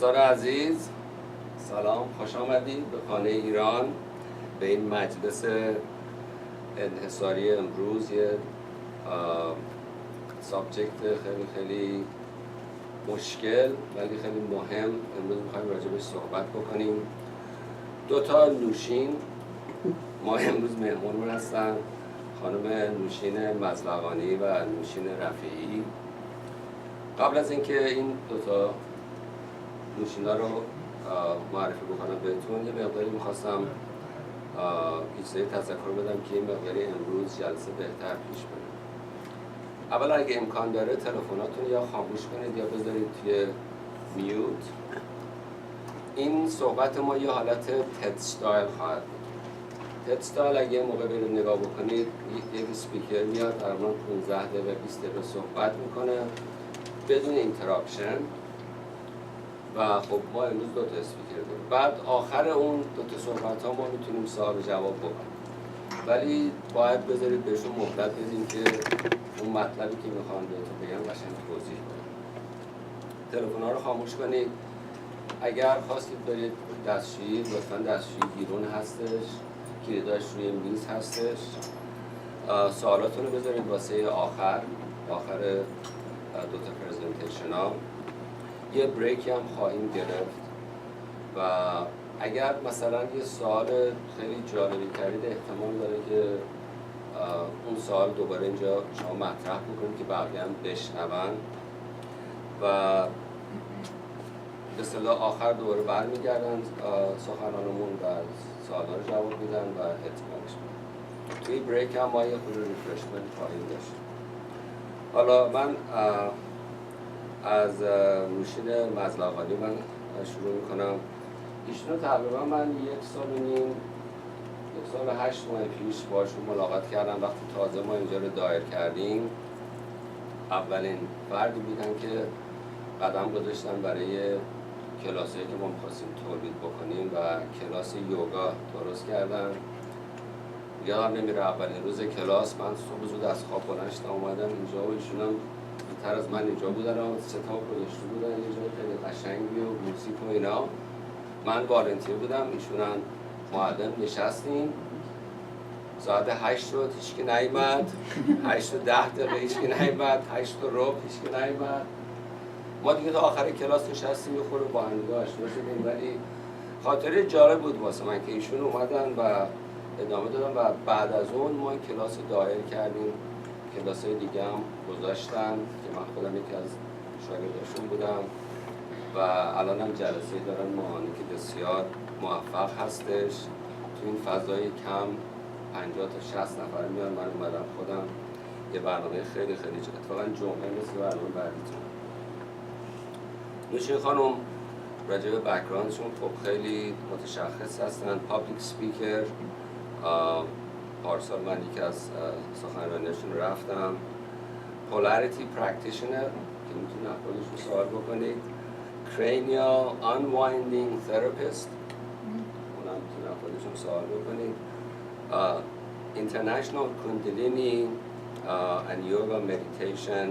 دوستان عزیز، سلام، خوش آمدید به خانه ایران، به این مجلس انحصاری امروز. یه سابجکت خیلی مشکل ولی خیلی مهم امروز میخوایم راجبش صحبت بکنیم. دو تا نوشین ما امروز مهمونمون هستن، خانم نوشین مزلقانی و نوشین رفیعی. قبل از اینکه این دو تا نوشینا رو معرفی بکنم بهتون، یه مقداری میخواستم یه سری تذکر بدم که این مقداری امروز جلسه بهتر پیش بره. اول اگه امکان داره تلفناتون یا خاموش کنید یا بذارید توی میوت. این صحبت ما یه حالت تد استایل خواهد بود. تد استایل اگه یه موقع برید نگاه بکنید، یک اسپیکر میاد تقریبا 15 دقیقه 20 دقیقه صحبت میکنه بدون اینتراپشن و خب ما امروز دو تا اسپیکر داریم. بعد آخر اون دو تا صحبت ها ما میتونیم سوال جواب بکنیم، ولی باید بذارید بهشون مهلت بدیم که اون مطلبی که میخوان بهتون بگم قشنگ توضیح بدم. تلفن‌ها رو خاموش کنید. اگر خواستید برید دستشویی، لطفاً دستشویی بیرون هستش، کلیداش روی میز هستش. سوالاتون رو بذارید واسه آخر دو تا پرزنتیشن ها. یه بریک هم خواهیم گرفت و اگر مثلا یه سوال خیلی جالبی کردید احتمال داره که اون سوال دوباره اینجا شما مطرح بکنید که بقیه هم بشنون و به اصطلاح آخر دوباره برمیگردن سخنرانمون و سوالا رو جواب میدن و اتمامش میدن. توی بریک هم ما یه خود ریفرشمنت خواهیم داشت. حالا من از نوشین مزلقانی من شروع میکنم. ایشونو تقریبا من 1 سال و نیم 1 سال و 8 ماه پیش باشون ملاقات کردم وقتی تازه ما اینجا رو دایر کردیم. اولین فردی بودن که قدم گذاشتن برای کلاسایی که ما می‌خواستیم تولید بکنیم و کلاس یوگا درست کردن. یادم نمیره اولین روز کلاس من صبح زود از خواب بلند شدم اومدم اینجا و ایشون هم زودتر از من اینجا بودن و ستاپ گذاشته بودن یه جای خیلی قشنگی و موزیک و اینا. من والنتیر بودم، ایشون هم معلم. نشستیم ساعت 8 شد، هیچکی نیومد. 8 و 10 دقیقه هیچکی نیومد. 8 و ربع هیچکی نیومد. ما دیگه تا آخر کلاس نشستیم یه خورده با هم دیگه آشنا شدیم، ولی خاطره جالب بود واسه من که ایشون اومدن و ادامه دادن و بعد از اون ما کلاس دایر کردیم. کلاسای دیگه هم گذاشتن که من خودم یکی از شاگرداشون بودم و الان هم جلسه دارن ماهانه که بسیار موفق هستش. تو این فضای کم 50 تا 60 نفر میان. من اومدم خودم یه برنامه خیلی اتفاقا جمعه مثل برنامه بعدیتون. نوشین خانم راجع به بک‌گراندشون خب خیلی متشخص هستن. پابلیک سپیکر، پارسال من یکی از سخنرانیاشون رفتم. پولاریتی پرکتیشنر که میتونید خودشون سوال بکنید. کرینیال آنوایندینگ تراپیست، اونم میتونید خودشون سوال بکنید. اینترنشنال کندلینی and yoga meditation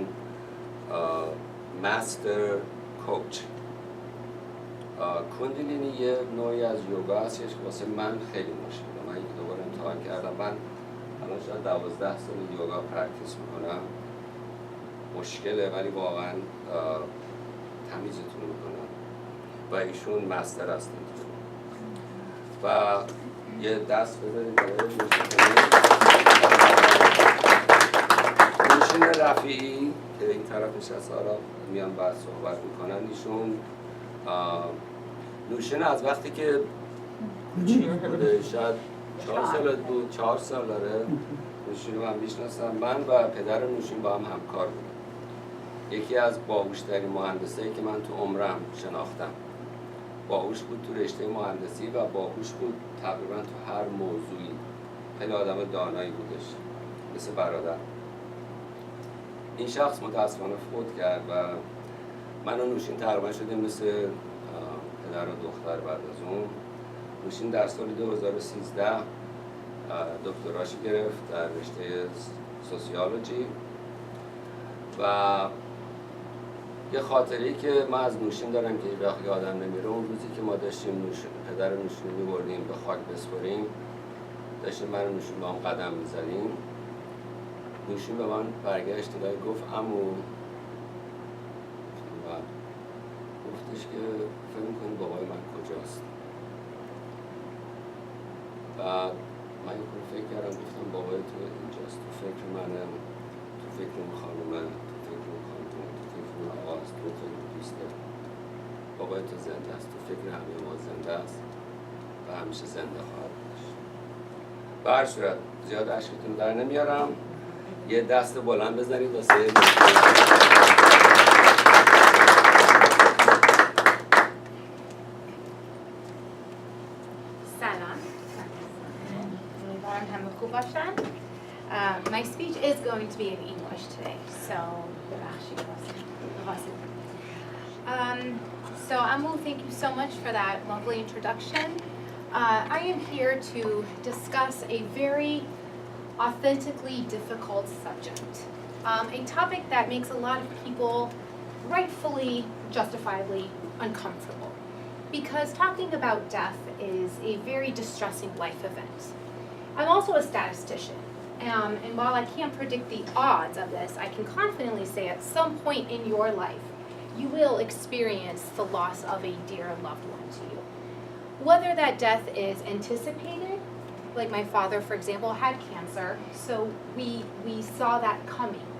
master coach. کندلینی یه نوعی از یوگا هستش که واسه من خیلی مشکله. من یکی دوباره امتحان کردم. من الان شاید 12 سال یوگا پرکتیس میکنم. مشکله ولی واقعا تمیزتون میکنم و ایشون مستر هستن و یه دست بذارید برای نوشین رفیعی که این طرف نشسته ها میان بعد صحبت میکنن. ایشون نوشین از وقتی که کوچیک بوده، شاید 4 سال بود، 4 سال داره. نوشین رو من میشناسم. من و پدر نوشین با هم همکار بودیم. یکی از باهوش‌ترین مهندسایی که من تو عمرم شناختم. باهوش بود تو رشته مهندسی و باهوش بود تقریبا تو هر موضوعی. خیلی آدم دانایی بودش، مثل برادر. این شخص متاسفانه فوت کرد و من و نوشین تقریبا شدیم مثل پدر و دختر. بعد از اون نوشین در سال 2013 دکتراشی گرفت در رشته سوسیولوژی و یه خاطری که من از نوشین دارم که هیچ وقت یادم نمیره. اون روزی که ما داشتیم پدر نوشین رو می‌بردیم به خاک بسپریم، داشتیم من نوشین با هم قدم می‌زدیم. نوشین به من برگشت و گفت عمو، و گفتش که فکر می‌کنی بابای من کجاست؟ بعد من یه فکر کردم، گفتم بابای تو اینجاست، تو فکر منه، تو فکر اون خانومه، تو فکر اون خانومه، تو فکر اون آقاست، تو فکر اون دوسته. بابای تو زنده است، تو فکر همه ما زنده است و همیشه زنده خواهد باش. به هر صورت زیاد عشقتون در نمیارم، یه دست بلند بزنید واسه My speech is going to be in English today, so Amu, thank you so much for that lovely introduction. I am here to discuss a very authentically difficult subject, a topic that makes a lot of people rightfully, justifiably uncomfortable, because talking about death is a very distressing life event. I'm also a statistician, and while I can't predict the odds of this, I can confidently say at some point in your life, you will experience the loss of a dear loved one to you. Whether that death is anticipated, like my father, for example, had cancer, so we saw that coming,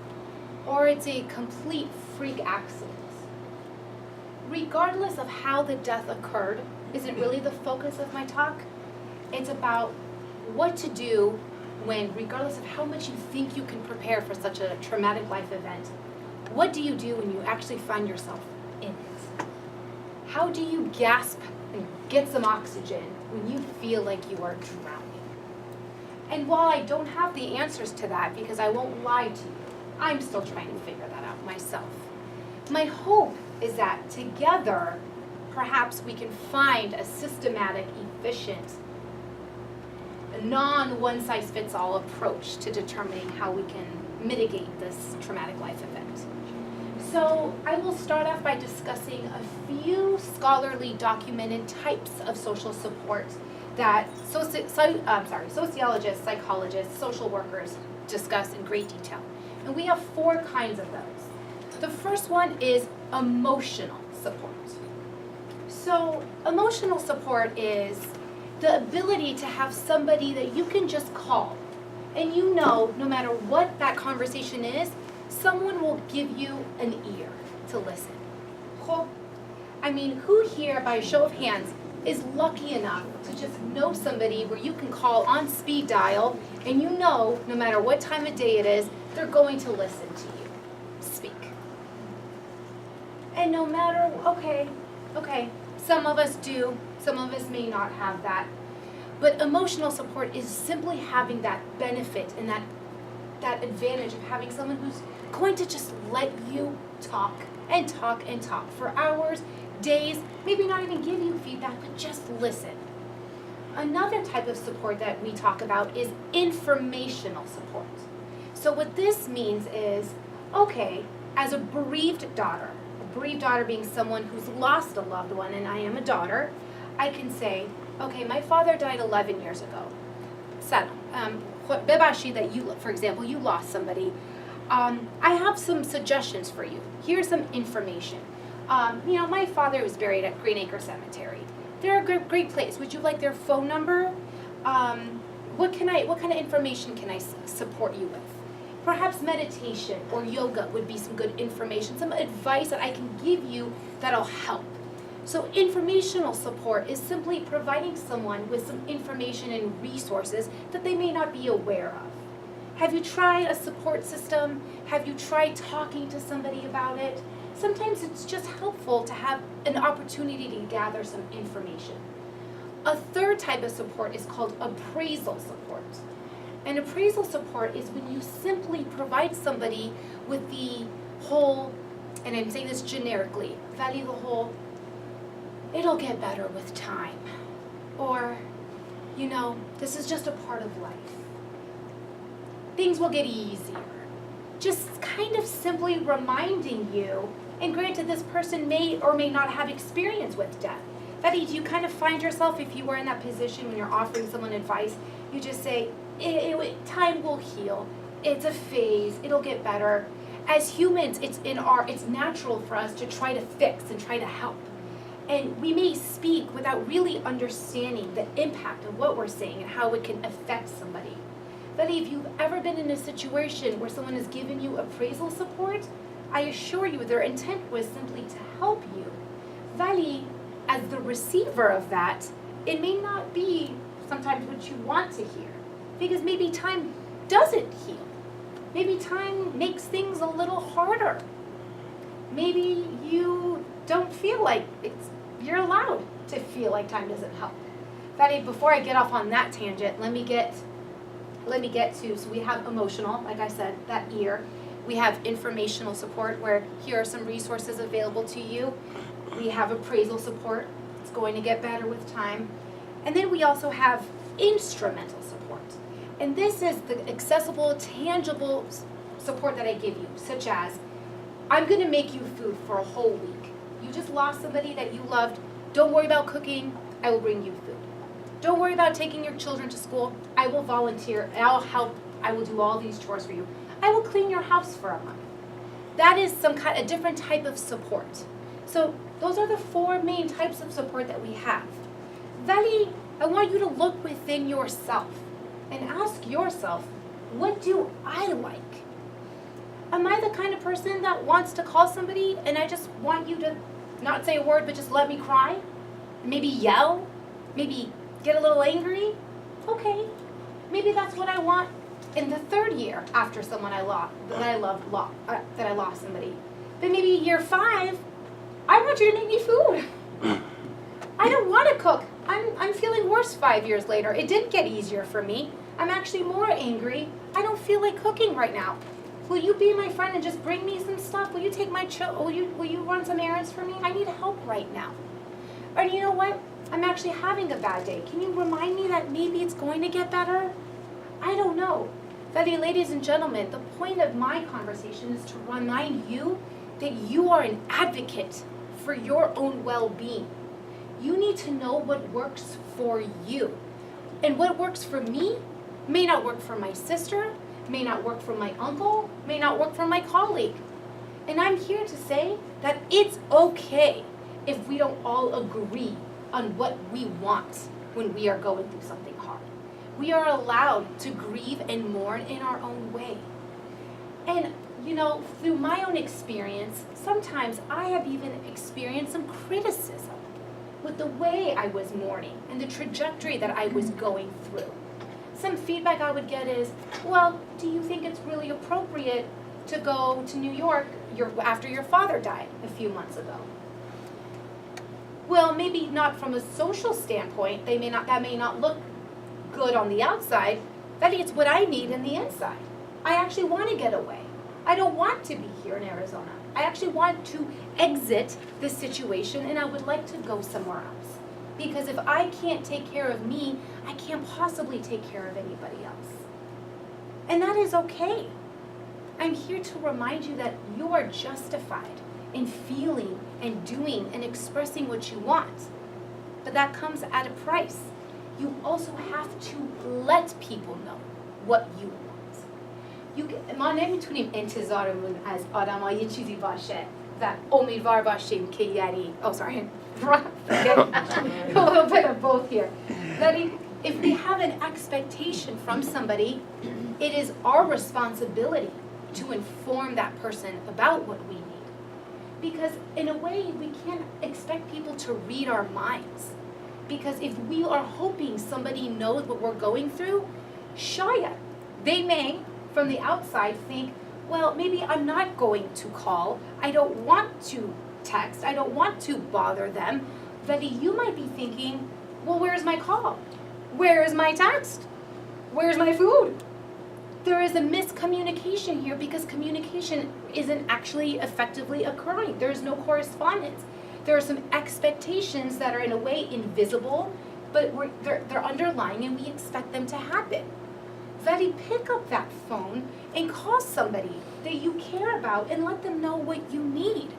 or it's a complete freak accident. Regardless of how the death occurred isn't really the focus of my talk. It's about what to do when, regardless of how much you think you can prepare for such a traumatic life event, what do you do when you actually find yourself in it? How do you gasp and get some oxygen when you feel like you are drowning? And while I don't have the answers to that, because I won't lie to you, I'm still trying to figure that out myself. My hope is that together, perhaps we can find a systematic, efficient, non-one-size-fits-all approach to determining how we can mitigate this traumatic life event. So I will start off by discussing a few scholarly documented types of social support that sociologists, psychologists, social workers discuss in great detail. And we have 4 kinds of those. The first one is emotional support. So emotional support is the ability to have somebody that you can just call, and you know, no matter what that conversation is, someone will give you an ear to listen. I mean, who here, by a show of hands, is lucky enough to just know somebody where you can call on speed dial, and you know, no matter what time of day it is, they're going to listen to you speak. And no matter, okay, some of us do, some of us may not have that. But emotional support is simply having that benefit and that advantage of having someone who's going to just let you talk and talk and talk for hours, days, maybe not even give you feedback, but just listen. Another type of support that we talk about is informational support. So what this means is, okay, as a bereaved daughter being someone who's lost a loved one, and I am a daughter, I can say, okay, my father died 11 years ago. Bebashi, that you, for example, you lost somebody. I have some suggestions for you. Here's some information. My father was buried at Green Acre Cemetery. They're a great place. Would you like their phone number? What kind of information can I support you with? Perhaps meditation or yoga would be some good information, some advice that I can give you that'll help. So informational support is simply providing someone with some information and resources that they may not be aware of. Have you tried a support system? Have you tried talking to somebody about it? Sometimes it's just helpful to have an opportunity to gather some information. A third type of support is called appraisal support. And appraisal support is when you simply provide somebody with the whole, and I'm saying this generically, value the whole, it'll get better with time. Or, this is just a part of life. Things will get easier. Just kind of simply reminding you And granted, this person may or may not have experience with death. That is, you kind of find yourself, if you were in that position when you're offering someone advice, you just say, time will heal. It's a phase. It'll get better. As humans, it's natural for us to try to fix and try to help. And we may speak without really understanding the impact of what we're saying and how it can affect somebody. But if you've ever been in a situation where someone has given you appraisal support, I assure you their intent was simply to help you. Vali, as the receiver of that, it may not be sometimes what you want to hear. Because maybe time doesn't heal. Maybe time makes things a little harder. Maybe you don't feel like you're allowed to feel like time doesn't help. Vali, before I get off on that tangent, let me get to, so we have emotional, like I said, that ear. We have informational support, where here are some resources available to you. We have appraisal support. It's going to get better with time. And then we also have instrumental support. And this is the accessible, tangible support that I give you, such as, I'm going to make you food for a whole week. You just lost somebody that you loved. Don't worry about cooking. I will bring you food. Don't worry about taking your children to school. I will volunteer. I'll help. I will do all these chores for you. I will clean your house for a month. That is a different type of support. So those are the 4 main types of support that we have. Vali, I want you to look within yourself and ask yourself, what do I like? Am I the kind of person that wants to call somebody and I just want you to not say a word but just let me cry? Maybe yell? Maybe get a little angry? Okay, maybe that's what I want in the 3rd year after someone I lost somebody. But maybe year 5, I want you to make me food. I don't want to cook. I'm feeling worse 5 years later. It didn't get easier for me. I'm actually more angry. I don't feel like cooking right now. Will you be my friend and just bring me some stuff? Will you take my will you run some errands for me? I need help right now. Or you know what? I'm actually having a bad day. Can you remind me that maybe it's going to get better? I don't know. Vali, ladies and gentlemen, the point of my conversation is to remind you that you are an advocate for your own well-being. You need to know what works for you. And what works for me may not work for my sister, may not work for my uncle, may not work for my colleague. And I'm here to say that it's okay if we don't all agree on what we want when we are going through something hard. We are allowed to grieve and mourn in our own way. And, you know, through my own experience, sometimes I have even experienced some criticism with the way I was mourning and the trajectory that I was going through. Some feedback I would get is, well, do you think it's really appropriate to go to New York after your father died a few months ago? Well, maybe not from a social standpoint. That may not look good on the outside, but it's what I need in the inside. I actually want to get away. I don't want to be here in Arizona. I actually want to exit this situation, and I would like to go somewhere else. Because if I can't take care of me, I can't possibly take care of anybody else. And that is okay. I'm here to remind you that you are justified in feeling and doing and expressing what you want. But that comes at a price. You also have to let people know what you want. ما نمیتونیم انتظارمون از آدم‌ها یه چیزی باشه و امیدوار باشیم که یعنی a little bit of both here. That if we have an expectation from somebody, it is our responsibility to inform that person about what we need. Because in a way, we can't expect people to read our minds. Because if we are hoping somebody knows what we're going through, shaya, they may, from the outside, think, well, maybe I'm not going to call. I don't want to text. I don't want to bother them. But you might be thinking, well, where's my call? Where is my text? Where's my food? There is a miscommunication here because communication isn't actually effectively occurring. There is no correspondence. There are some expectations that are in a way invisible, but they're underlying and we expect them to happen. Vali, pick up that phone and call somebody that you care about and let them know what you need.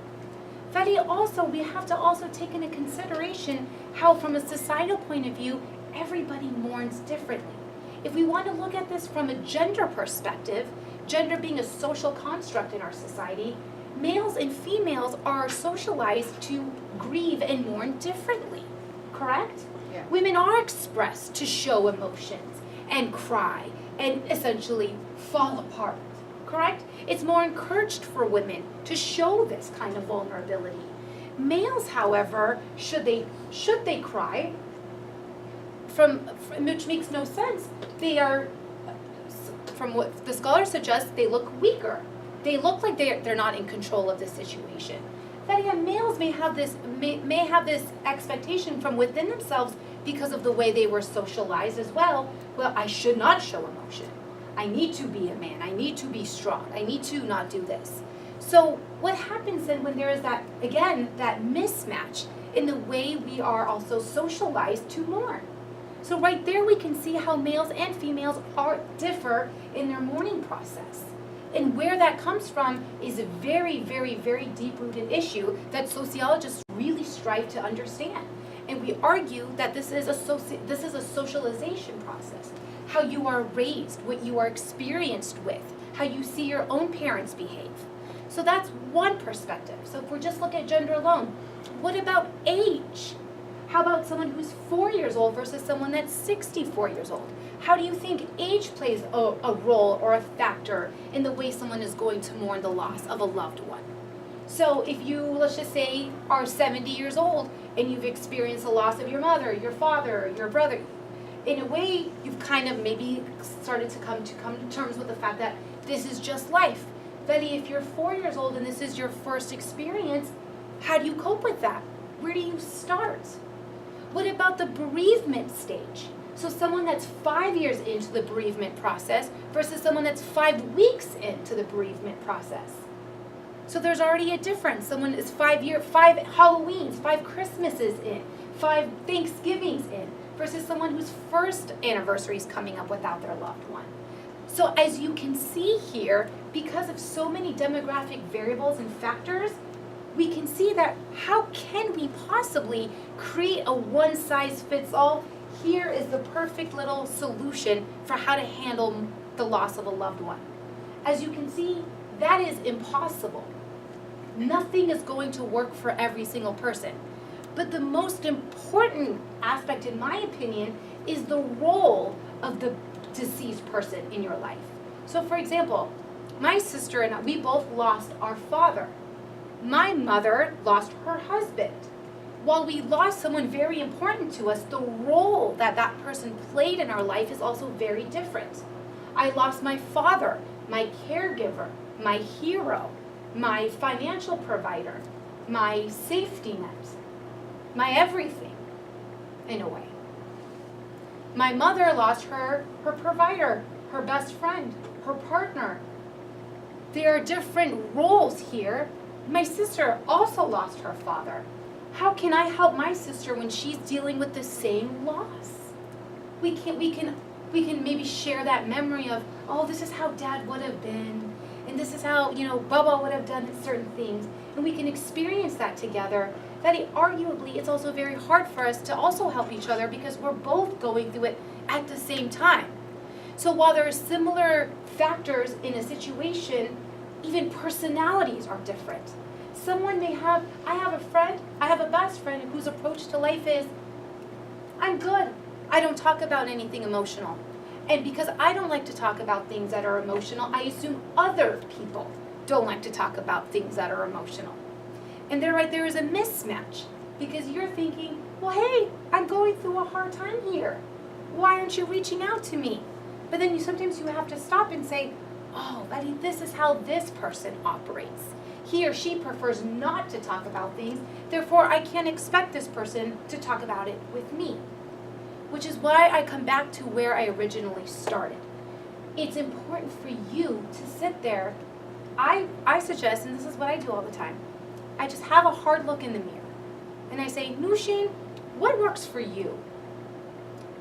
That also, we have to also take into consideration how from a societal point of view, everybody mourns differently. If we want to look at this from a gender perspective, gender being a social construct in our society, males and females are socialized to grieve and mourn differently, correct? Yeah. Women are expressed to show emotions and cry and essentially fall apart, correct? It's more encouraged for women to show this kind of vulnerability. Males, however, should they cry, which makes no sense. They are, from what the scholar suggests, they look weaker. They look like they're not in control of the situation. That again, males may have this expectation from within themselves because of the way they were socialized as well. Well, I should not show emotion. I need to be a man. I need to be strong. I need to not do this. So what happens then when there is that, again, that mismatch in the way we are also socialized to mourn? So right there we can see how males and females differ in their mourning process. And where that comes from is a very, very, very deep-rooted issue that sociologists really strive to understand. And we argue that this is a socialization process. How you are raised, what you are experienced with, how you see your own parents behave. So that's one perspective. So if we're just looking at gender alone, what about age? How about someone who's 4 years old versus someone that's 64 years old? How do you think age plays a role or a factor in the way someone is going to mourn the loss of a loved one? So if you, let's just say, are 70 years old and you've experienced the loss of your mother, your father, your brother, in a way, you've kind of maybe started to come to terms with the fact that this is just life. Veli, if you're 4 years old and this is your first experience, how do you cope with that? Where do you start? What about the bereavement stage? So someone that's 5 years into the bereavement process versus someone that's 5 weeks into the bereavement process. So there's already a difference. Someone is 5 Halloweens, 5 Christmases in, 5 Thanksgivings in, versus someone whose first anniversary is coming up without their loved one. So as you can see here, because of so many demographic variables and factors, we can see that how can we possibly create a one-size-fits-all? Here is the perfect little solution for how to handle the loss of a loved one. As you can see, that is impossible. Nothing is going to work for every single person. But the most important aspect, in my opinion, is the role of the deceased person in your life. So for example, my sister and I, we both lost our father. My mother lost her husband. While we lost someone very important to us, the role that that person played in our life is also very different. I lost my father, my caregiver, my hero, my financial provider, my safety net, my everything, in a way. My mother lost her provider, her best friend, her partner. There are different roles here. My sister also lost her father. How can I help my sister when she's dealing with the same loss? We can maybe share that memory of, oh, this is how Dad would have been, and this is how, Baba would have done certain things, and we can experience that together. That arguably, it's also very hard for us to also help each other because we're both going through it at the same time. So while there are similar factors in a situation, even personalities are different. Someone may have, I have a best friend whose approach to life is, I'm good. I don't talk about anything emotional. And because I don't like to talk about things that are emotional, I assume other people don't like to talk about things that are emotional. And there is a mismatch because you're thinking, well, hey, I'm going through a hard time here. Why aren't you reaching out to me? But then sometimes you have to stop and say, oh, Betty, this is how this person operates. He or she prefers not to talk about things, therefore I can't expect this person to talk about it with me. Which is why I come back to where I originally started. It's important for you to sit there. I suggest, and this is what I do all the time, I just have a hard look in the mirror. And I say, Nushin, what works for you?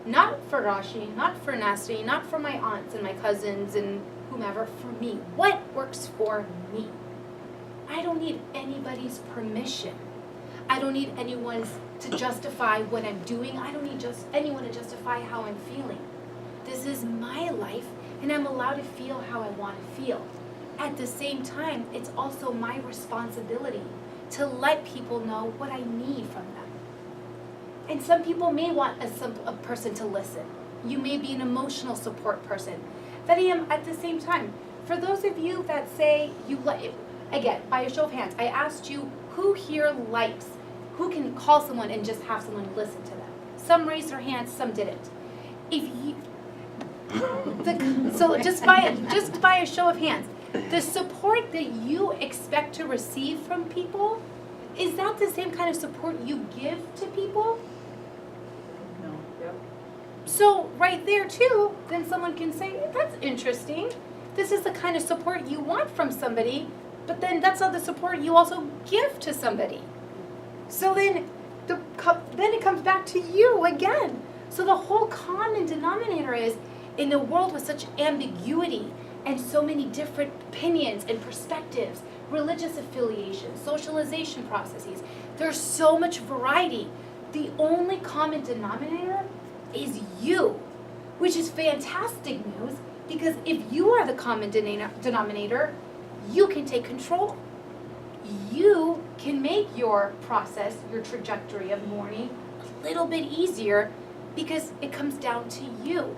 Not for Rashi, not for Nasti, not for my aunts and my cousins and whomever, for me. What works for me? I don't need anybody's permission. I don't need anyone to justify what I'm doing. I don't need just anyone to justify how I'm feeling. This is my life, and I'm allowed to feel how I want to feel. At the same time, it's also my responsibility to let people know what I need from them. And some people may want a person to listen. You may be an emotional support person. That I am at the same time. For those of you that say you like, again, by a show of hands, I asked you who here likes, who can call someone and just have someone listen to them. Some raised their hands, some didn't. If you, so just by a show of hands, the support that you expect to receive from people, is that the same kind of support you give to people? No. Yep. So right there too, then someone can say, that's interesting. This is the kind of support you want from somebody, but then that's not the support you also give to somebody. So then it comes back to you again. So the whole common denominator is, in a world with such ambiguity and so many different opinions and perspectives, religious affiliations, socialization processes, there's so much variety. The only common denominator is you, which is fantastic news, because if you are the common denominator, you can take control. You can make your process, your trajectory of mourning a little bit easier because it comes down to you.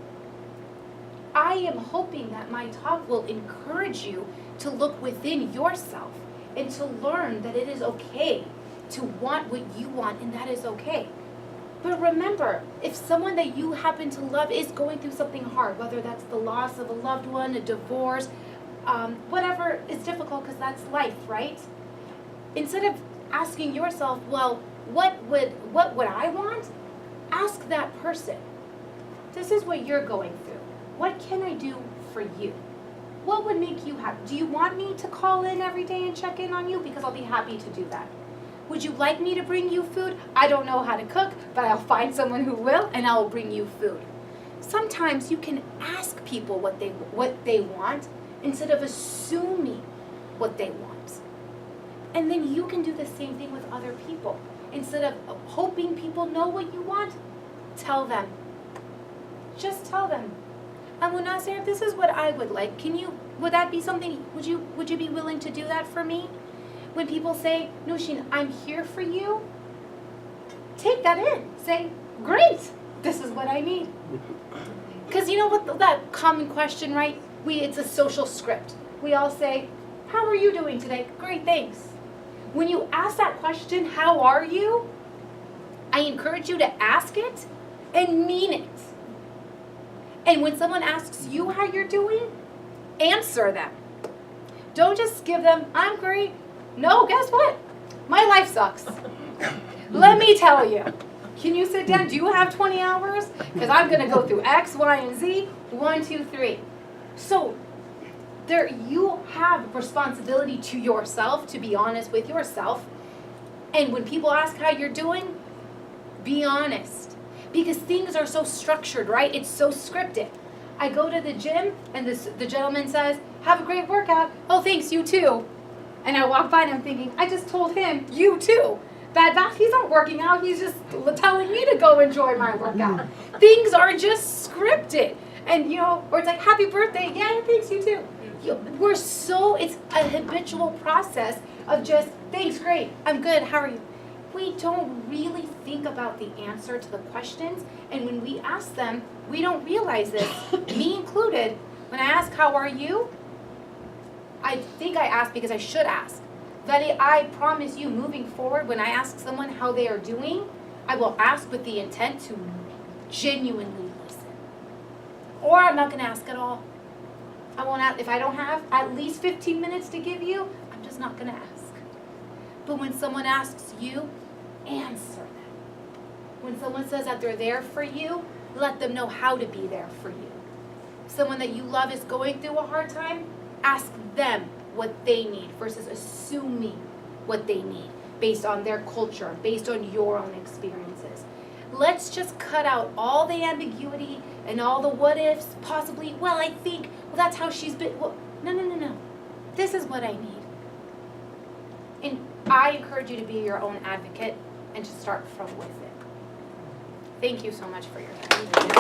I am hoping that my talk will encourage you to look within yourself and to learn that it is okay to want what you want, and that is okay. But remember, if someone that you happen to love is going through something hard, whether that's the loss of a loved one, a divorce, whatever is difficult, because that's life, right? Instead of asking yourself, well, what would I want? Ask that person. This is what you're going through. What can I do for you? What would make you happy? Do you want me to call in every day and check in on you? Because I'll be happy to do that. Would you like me to bring you food? I don't know how to cook, but I'll find someone who will, and I'll bring you food. Sometimes you can ask people what they want instead of assuming what they want. And then you can do the same thing with other people. Instead of hoping people know what you want, tell them. Just tell them. Munasir, this is what I would like. Would that be something, would you be willing to do that for me? When people say, Nushin, I'm here for you, take that in. Say, great, this is what I need. Because you know what, that common question, right? It's a social script. We all say, how are you doing today? Great, thanks. When you ask that question, how are you? I encourage you to ask it and mean it. And when someone asks you how you're doing, answer them. Don't just give them, I'm great. No, guess what? My life sucks. Let me tell you. Can you sit down? Do you have 20 hours? Because I'm going to go through X, Y, and Z. 1, 2, 3. So you have responsibility to yourself, to be honest with yourself. And when people ask how you're doing, be honest. Because things are so structured, right? It's so scripted. I go to the gym, and the gentleman says, have a great workout. Oh, thanks, you too. And I walk by, and I'm thinking, I just told him, you too. Bad Bath, he's not working out. He's just telling me to go enjoy my workout. Things are just scripted. And, or it's like, happy birthday. Yeah, thanks, you too. It's a habitual process of just, thanks, great, I'm good, how are you? We don't really think about the answer to the questions, and when we ask them, we don't realize this, me included. When I ask, how are you? I think I ask because I should ask. That I promise you, moving forward, when I ask someone how they are doing, I will ask with the intent to genuinely listen. Or I'm not going to ask at all. I won't ask. If I don't have at least 15 minutes to give you, I'm just not going to ask. But when someone asks you, answer them. When someone says that they're there for you, let them know how to be there for you. Someone that you love is going through a hard time, ask them what they need versus assuming what they need based on their culture, based on your own experiences. Let's just cut out all the ambiguity and all the what ifs, possibly, well, I think, well, that's how she's been. Well, no. This is what I need. I encourage you to be your own advocate and to start from within. Thank you so much for your time.